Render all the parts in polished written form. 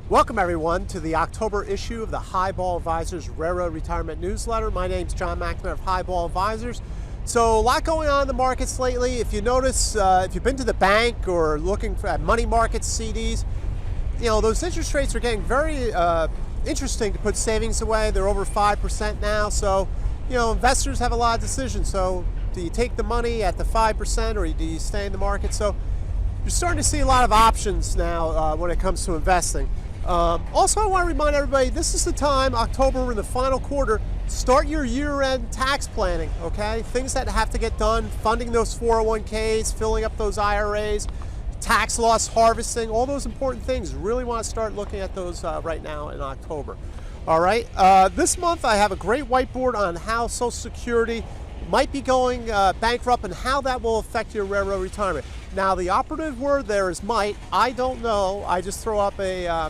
Welcome everyone to the October issue of the Highball Advisors Railroad Retirement Newsletter. My name's John McNamara of Highball Advisors. So a lot going on in the markets lately. If you notice, if you've been to the bank or looking at money market CDs, you know, those interest rates are getting very interesting to put savings away. They're over 5% now. So, you know, investors have a lot of decisions. So do you take the money at the 5% or do you stay in the market? So you're starting to see a lot of options now when it comes to investing. Also, I want to remind everybody, this is the time, October, we're in the final quarter, start your year-end tax planning, okay? Things that have to get done, funding those 401ks, filling up those IRAs, tax loss harvesting, all those important things. Really want to start looking at those right now in October. All right, this month I have a great whiteboard on how Social Security might be going bankrupt and how that will affect your railroad retirement. Now, the operative word there is might. I don't know. I just throw up a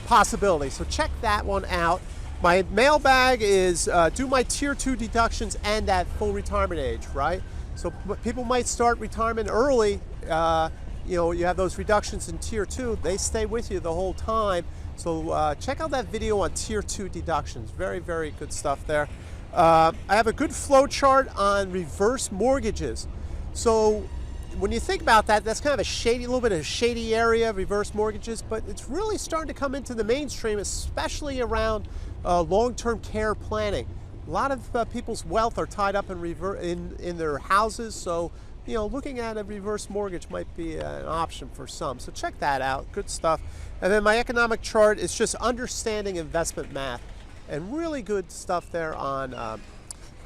possibility. So check that one out. My mailbag is do my tier 2 deductions and at full retirement age, right? So people might start retirement early. You know, you have those reductions in tier 2. They stay with you the whole time. So check out that video on tier 2 deductions. Very, very good stuff there. I have a good flow chart on reverse mortgages. So when you think about that, that's kind of a shady, little bit of a shady area, reverse mortgages, but it's really starting to come into the mainstream, especially around long-term care planning. A lot of people's wealth are tied up in their houses, so you know, looking at a reverse mortgage might be an option for some. So check that out, good stuff. And then my economic chart is just understanding investment math, and really good stuff there on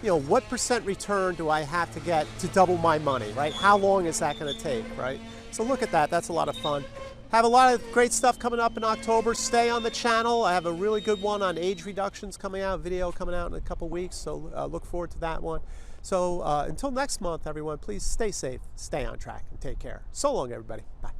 you know, what percent return do I have to get to double my money, right? How long is that going to take, right? So look at that. That's a lot of fun. Have a lot of great stuff coming up in October. Stay on the channel. I have a really good one on age reductions coming out, video coming out in a couple weeks, so look forward to that one. So until next month, everyone, please stay safe, stay on track, and take care. So long, everybody. Bye.